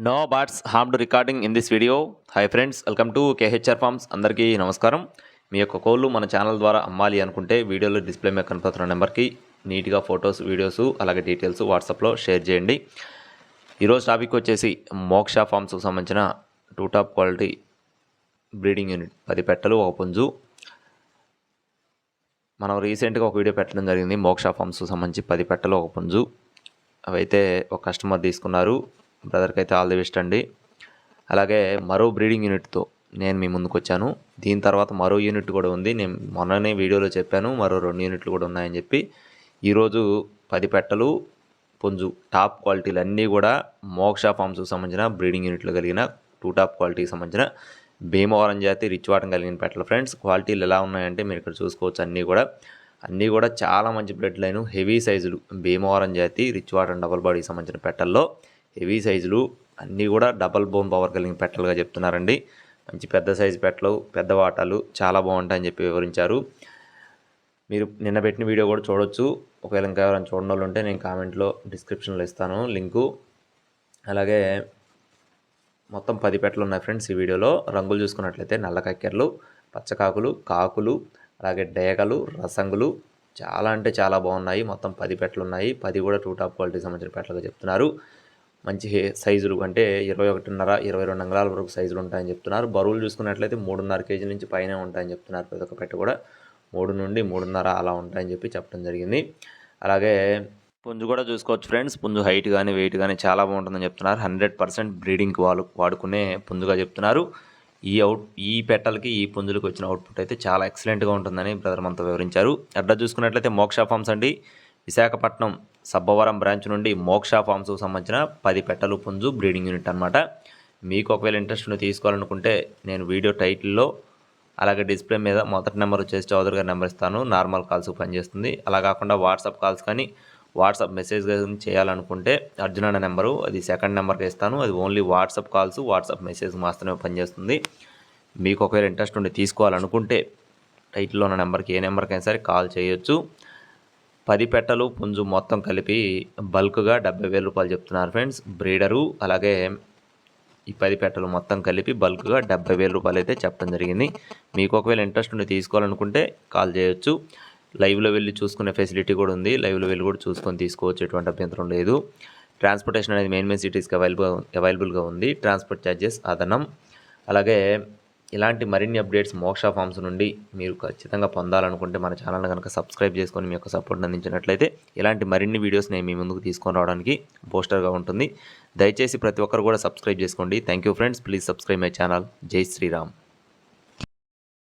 No birds harmed recording in this video. Hi friends, welcome to KHR farms. అందరికీ నమస్కారం. మీ యొక్క కోళ్ళు మన ఛానల్ ద్వారా అమ్మాలి అనుకుంటే వీడియోలో డిస్ప్లే మీద కనపడుతున్న నెంబర్కి నీట్గా ఫొటోస్, వీడియోస్ అలాగే డీటెయిల్స్ వాట్సాప్లో షేర్ చేయండి. ఈరోజు టాపిక్ వచ్చేసి మోక్ష ఫార్మ్స్కి సంబంధించిన two top quality breeding unit 10 పెట్టలు ఒక పుంజు. మనం రీసెంట్గా ఒక వీడియో పెట్టడం జరిగింది. మోక్ష ఫార్మ్స్కి సంబంధించి 10 పెట్టలు ఒక పుంజు. అవైతే ఒక కస్టమర్ తీసుకున్నారు. బ్రదర్కి అయితే ఆల్ ది బెస్ట్ అండి. అలాగే మరో బ్రీడింగ్ యూనిట్తో నేను మీ ముందుకు వచ్చాను. దీని తర్వాత మరో యూనిట్ కూడా ఉంది. నేను మొన్ననే వీడియోలో చెప్పాను మరో 2 యూనిట్లు కూడా ఉన్నాయని చెప్పి. ఈరోజు 10 పెట్టలు పుంజు టాప్ క్వాలిటీలు అన్నీ కూడా మోక్ష ఫార్మ్స్కి సంబంధించిన బ్రీడింగ్ యూనిట్లు కలిగిన టూ టాప్ క్వాలిటీకి సంబంధించిన భీమవరం జాతి రిచ్ వాటం కలిగిన పెట్టలు ఫ్రెండ్స్. క్వాలిటీలు ఎలా ఉన్నాయంటే మీరు ఇక్కడ చూసుకోవచ్చు. అన్నీ కూడా చాలా మంచి బ్లడ్ లైను, హెవీ సైజులు. భీమవరం జాతి రిచ్ వాటం డబుల్ బాడీకి సంబంధించిన పెట్టల్లో హెవీ సైజులు అన్నీ కూడా డబల్ బోన్ పవర్ కలిగిన పెట్టలుగా చెప్తున్నారండి. మంచి పెద్ద సైజు పెట్టలు, పెద్ద వాటాలు చాలా బాగుంటాయని చెప్పి వివరించారు. మీరు నిన్న పెట్టిన వీడియో కూడా చూడొచ్చు. ఒకవేళ ఇంకా ఎవరైనా చూడని వాళ్ళు ఉంటే నేను కామెంట్లో డిస్క్రిప్షన్లో ఇస్తాను లింకు. అలాగే మొత్తం 10 పెట్టలు ఉన్నాయి ఫ్రెండ్స్ ఈ వీడియోలో. రంగులు చూసుకున్నట్లయితే నల్ల కక్కెరలు, పచ్చకాకులు, కాకులు, అలాగే డేగలు, రసంగులు చాలా అంటే చాలా బాగున్నాయి. మొత్తం 10 పెట్టలు ఉన్నాయి. 10 కూడా టూ టాప్ క్వాలిటీకి సంబంధించిన పెట్టలుగా చెప్తున్నారు. మంచి సైజులు అంటే 21.5, 22 అంగుళాల వరకు సైజులు ఉంటాయని చెప్తున్నారు. బరువులు చూసుకున్నట్లయితే 3.5 కేజీల నుంచి పైనే ఉంటాయని చెప్తున్నారు. ప్రతి ఒక్క పెట్ట కూడా 3 నుండి 3.5 అలా ఉంటాయని చెప్పి చెప్పడం జరిగింది. అలాగే పుంజు కూడా చూసుకోవచ్చు ఫ్రెండ్స్. పుంజు హైట్ కానీ వెయిట్ కానీ చాలా బాగుంటుందని చెప్తున్నారు. 100% బ్రీడింగ్కి వాడుకునే పుంజుగా చెప్తున్నారు. ఈ పెట్టలకి ఈ పుంజులకు వచ్చిన అవుట్పుట్ అయితే చాలా ఎక్సలెంట్గా ఉంటుందని బ్రదర్ మనతో వివరించారు. అడ్రస్ చూసుకున్నట్లయితే మోక్ష ఫార్మ్స్ అండి, విశాఖపట్నం సబ్బవరం బ్రాంచ్ నుండి మోక్ష ఫార్మ్స్కు సంబంధించిన 10 పెట్టలు పుంజు బ్రీడింగ్ యూనిట్ అనమాట. మీకు ఒకవేళ ఇంట్రెస్ట్ ఉండి తీసుకోవాలనుకుంటే నేను వీడియో టైటిల్లో అలాగే డిస్ప్లే మీద మొదటి నెంబర్ వచ్చేసి చౌదరి గారి నెంబర్ ఇస్తాను. నార్మల్ కాల్స్ పనిచేస్తుంది. అలా కాకుండా వాట్సాప్ కాల్స్ కానీ వాట్సాప్ మెసేజ్ కానీ చేయాలనుకుంటే అర్జున్ అనే నెంబరు, అది సెకండ్ నెంబర్కి ఇస్తాను. అది only WhatsApp calls, WhatsApp message మాత్రమే పనిచేస్తుంది. మీకు ఒకవేళ ఇంట్రెస్ట్ ఉండి తీసుకోవాలనుకుంటే టైటిల్లో ఉన్న నెంబర్కి ఏ నెంబర్కైనా సరే కాల్ చేయొచ్చు. 10 పెట్టలు పుంజు మొత్తం కలిపి బల్క్గా 70,000 రూపాయలు చెప్తున్నారు ఫ్రెండ్స్ బ్రీడరు. అలాగే ఈ 10 పెట్టలు మొత్తం కలిపి బల్క్గా 70,000 రూపాయలు అయితే చెప్పడం జరిగింది. మీకు ఒకవేళ ఇంట్రెస్ట్ ఉండి తీసుకోవాలనుకుంటే కాల్ చేయొచ్చు. లైవ్లో వెళ్ళి చూసుకునే ఫెసిలిటీ కూడా ఉంది. లైవ్లో వెళ్ళి కూడా చూసుకొని తీసుకోవచ్చు, ఎటువంటి అభ్యంతరం లేదు. ట్రాన్స్పోర్టేషన్ అనేది మెయిన్ సిటీస్కి అవైలబుల్గా ఉంది. ట్రాన్స్పోర్ట్ ఛార్జెస్ అదనం. అలాగే ఇలాంటి మరిన్ని అప్డేట్స్ మోక్ష ఫార్మ్స్ నుండి మీరు ఖచ్చితంగా పొందాలనుకుంటే మన ఛానల్ని కనుక సబ్స్క్రైబ్ చేసుకొని మీ యొక్క సపోర్ట్ అందించినట్లయితే ఇలాంటి మరిన్ని వీడియోస్ నేను మీ ముందుకు తీసుకొని రావడానికి బూస్టర్గా ఉంటుంది. దయచేసి ప్రతి ఒక్కరు కూడా సబ్స్క్రైబ్ చేసుకోండి. Thank you friends. Please subscribe my channel. జై శ్రీరామ్.